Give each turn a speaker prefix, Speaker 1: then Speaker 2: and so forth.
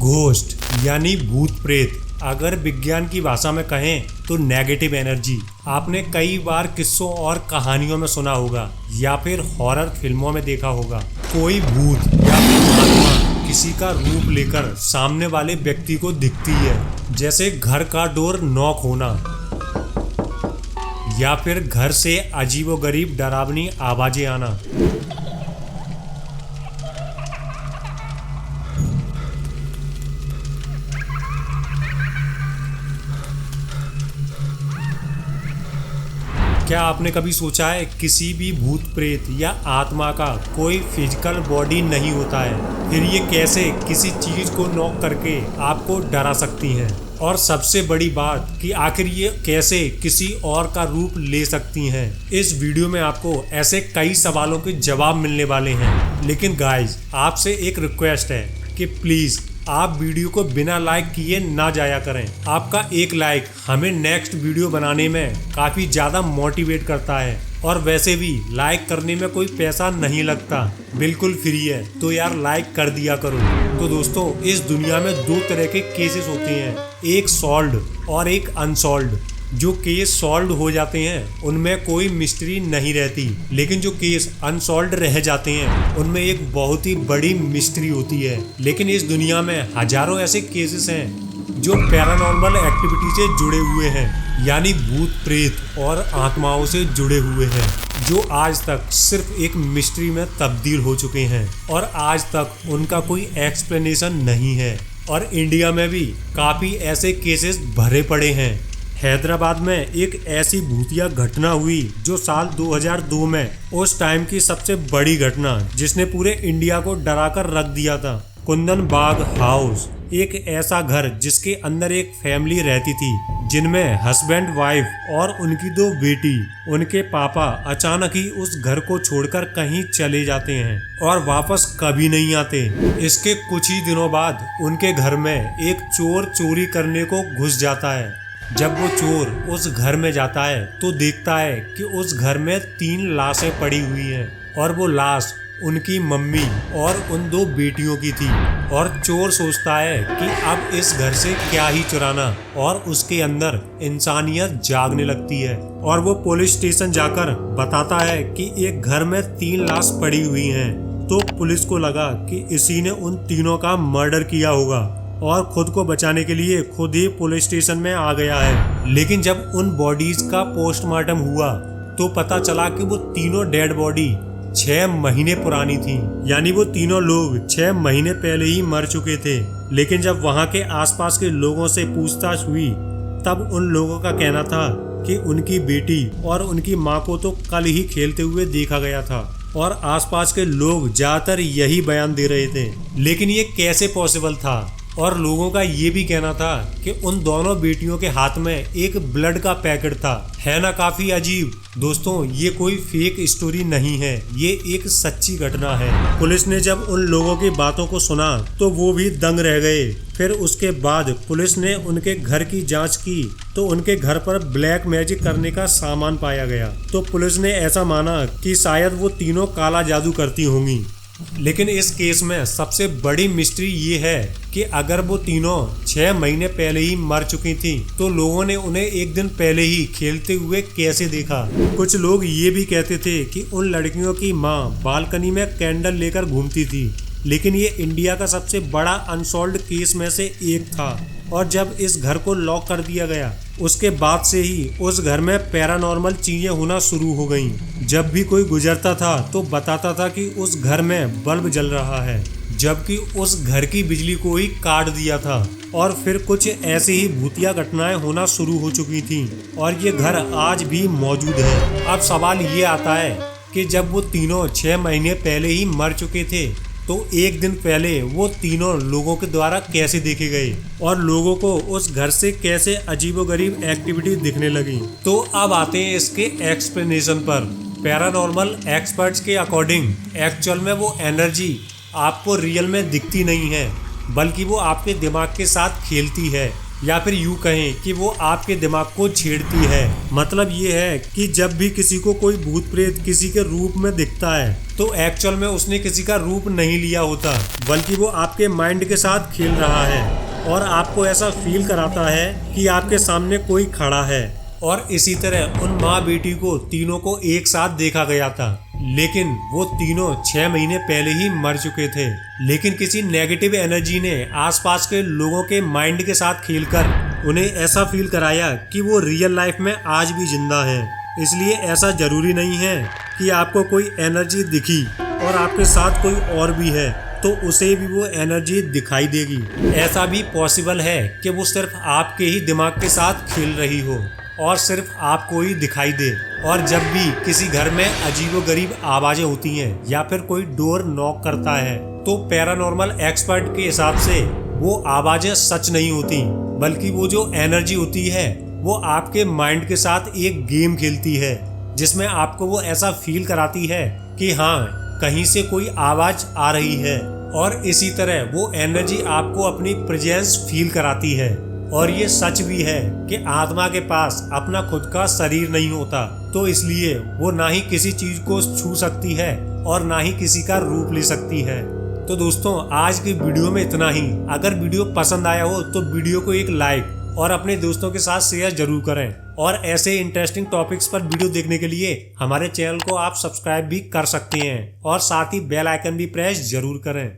Speaker 1: Ghost यानी भूत प्रेत, अगर विज्ञान की भाषा में कहें तो नेगेटिव एनर्जी। आपने कई बार किस्सों और कहानियों में सुना होगा या फिर हॉरर फिल्मों में देखा होगा, कोई भूत या फिर आत्मा किसी का रूप लेकर सामने वाले व्यक्ति को दिखती है, जैसे घर का डोर नॉक होना या फिर घर से अजीबोगरीब डरावनी आवाजें आना। क्या आपने कभी सोचा है किसी भी भूत प्रेत या आत्मा का कोई फिजिकल बॉडी नहीं होता है, फिर ये कैसे किसी चीज को नॉक करके आपको डरा सकती हैं? और सबसे बड़ी बात कि आखिर ये कैसे किसी और का रूप ले सकती हैं? इस वीडियो में आपको ऐसे कई सवालों के जवाब मिलने वाले हैं। लेकिन गाइस, आपसे एक रिक्वेस्ट है कि प्लीज आप वीडियो को बिना लाइक किए ना जाया करें। आपका एक लाइक हमें नेक्स्ट वीडियो बनाने में काफ़ी ज़्यादा मोटिवेट करता है, और वैसे भी लाइक करने में कोई पैसा नहीं लगता, बिल्कुल फ्री है, तो यार लाइक कर दिया करो। तो दोस्तों, इस दुनिया में दो तरह के केसेस होते हैं, एक सॉल्व्ड और एक अनसॉल्व्ड। जो केस सॉल्व हो जाते हैं उनमें कोई मिस्ट्री नहीं रहती, लेकिन जो केस अनसॉल्व्ड रह जाते हैं उनमें एक बहुत ही बड़ी मिस्ट्री होती है। लेकिन इस दुनिया में हजारों ऐसे केसेस हैं जो पैरानॉर्मल एक्टिविटी से जुड़े हुए हैं, यानी भूत प्रेत और आत्माओं से जुड़े हुए हैं, जो आज तक सिर्फ एक मिस्ट्री में तब्दील हो चुके हैं और आज तक उनका कोई एक्सप्लेनेशन नहीं है। और इंडिया में भी काफ़ी ऐसे केसेस भरे पड़े हैं। हैदराबाद में एक ऐसी भूतिया घटना हुई जो साल 2002 में उस टाइम की सबसे बड़ी घटना, जिसने पूरे इंडिया को डरा कर रख दिया था। कुंदन बाग हाउस, एक ऐसा घर जिसके अंदर एक फैमिली रहती थी, जिनमें हस्बैंड वाइफ और उनकी दो बेटी। उनके पापा अचानक ही उस घर को छोड़कर कहीं चले जाते हैं और वापस कभी नहीं आते। इसके कुछ ही दिनों बाद उनके घर में एक चोर चोरी करने को घुस जाता है। जब वो चोर उस घर में जाता है तो देखता है कि उस घर में 3 लाशें पड़ी हुई हैं, और वो लाश उनकी मम्मी और उन 2 बेटियों की थी। और चोर सोचता है कि अब इस घर से क्या ही चुराना, और उसके अंदर इंसानियत जागने लगती है और वो पुलिस स्टेशन जाकर बताता है कि एक घर में 3 लाश पड़ी हुई हैं। तो पुलिस को लगा कि इसी ने उन तीनों का मर्डर किया होगा और खुद को बचाने के लिए खुद ही पुलिस स्टेशन में आ गया है। लेकिन जब उन बॉडीज का पोस्टमार्टम हुआ तो पता चला कि वो तीनों डेड बॉडी 6 महीने पुरानी थी, यानी वो तीनों लोग 6 महीने पहले ही मर चुके थे। लेकिन जब वहाँ के आसपास के लोगों से पूछताछ हुई तब उन लोगों का कहना था कि उनकी बेटी और उनकी माँ को तो कल ही खेलते हुए देखा गया था, और आसपास के लोग ज्यादातर यही बयान दे रहे थे। लेकिन ये कैसे पॉसिबल था? और लोगों का ये भी कहना था कि उन दोनों बेटियों के हाथ में एक ब्लड का पैकेट था। है ना काफी अजीब? दोस्तों, ये कोई फेक स्टोरी नहीं है, ये एक सच्ची घटना है। पुलिस ने जब उन लोगों की बातों को सुना तो वो भी दंग रह गए। फिर उसके बाद पुलिस ने उनके घर की जांच की तो उनके घर पर ब्लैक मैजिक करने का सामान पाया गया। तो पुलिस ने ऐसा माना कि शायद वो तीनों काला जादू करती होंगी। लेकिन इस केस में सबसे बड़ी मिस्ट्री ये है कि अगर वो तीनों 6 महीने पहले ही मर चुकी थी तो लोगों ने उन्हें एक दिन पहले ही खेलते हुए कैसे देखा? कुछ लोग ये भी कहते थे कि उन लड़कियों की माँ बालकनी में कैंडल लेकर घूमती थी। लेकिन ये इंडिया का सबसे बड़ा अनसॉल्व्ड केस में से एक था, और जब इस घर को लॉक कर दिया गया उसके बाद से ही उस घर में पैरानॉर्मल चीजें होना शुरू हो गईं। जब भी कोई गुजरता था तो बताता था कि उस घर में बल्ब जल रहा है, जबकि उस घर की बिजली को ही काट दिया था। और फिर कुछ ऐसी ही भूतिया घटनाएं होना शुरू हो चुकी थीं, और ये घर आज भी मौजूद है। अब सवाल ये आता है कि जब वो तीनों 6 महीने पहले ही मर चुके थे तो एक दिन पहले वो तीनों लोगों के द्वारा कैसे देखे गए, और लोगों को उस घर से कैसे अजीबोगरीब एक्टिविटी दिखने लगी। तो अब आते हैं इसके एक्सप्लेनेशन पर। पैरानॉर्मल एक्सपर्ट्स के अकॉर्डिंग एक्चुअल में वो एनर्जी आपको रियल में दिखती नहीं है, बल्कि वो आपके दिमाग के साथ खेलती है। या फिर यूं कहें कि वो आपके दिमाग को छेड़ती है। मतलब ये है कि जब भी किसी को कोई भूत प्रेत किसी के रूप में दिखता है तो एक्चुअल में उसने किसी का रूप नहीं लिया होता, बल्कि वो आपके माइंड के साथ खेल रहा है और आपको ऐसा फील कराता है कि आपके सामने कोई खड़ा है। और इसी तरह उन माँ बेटी को तीनों को एक साथ देखा गया था, लेकिन वो तीनों 6 महीने पहले ही मर चुके थे। लेकिन किसी नेगेटिव एनर्जी ने आसपास के लोगों के माइंड के साथ खेलकर उन्हें ऐसा फील कराया कि वो रियल लाइफ में आज भी जिंदा हैं। इसलिए ऐसा जरूरी नहीं है कि आपको कोई एनर्जी दिखी और आपके साथ कोई और भी है तो उसे भी वो एनर्जी दिखाई देगी। ऐसा भी पॉसिबल है कि वो सिर्फ आपके ही दिमाग के साथ खेल रही हो और सिर्फ आपको ही दिखाई दे। और जब भी किसी घर में अजीबोगरीब आवाजें होती हैं या फिर कोई डोर नॉक करता है तो पैरानॉर्मल एक्सपर्ट के हिसाब से वो आवाजें सच नहीं होती, बल्कि वो जो एनर्जी होती है वो आपके माइंड के साथ एक गेम खेलती है, जिसमें आपको वो ऐसा फील कराती है कि हाँ कहीं से कोई आवाज आ रही है। और इसी तरह वो एनर्जी आपको अपनी प्रेजेंस फील कराती है। और ये सच भी है कि आत्मा के पास अपना खुद का शरीर नहीं होता, तो इसलिए वो ना ही किसी चीज को छू सकती है और ना ही किसी का रूप ले सकती है। तो दोस्तों आज की वीडियो में इतना ही। अगर वीडियो पसंद आया हो तो वीडियो को एक लाइक और अपने दोस्तों के साथ शेयर जरूर करें। और ऐसे इंटरेस्टिंग टॉपिक्स पर वीडियो देखने के लिए हमारे चैनल को आप सब्सक्राइब भी कर सकते हैं और साथ ही बेल आइकन भी प्रेस जरूर करें।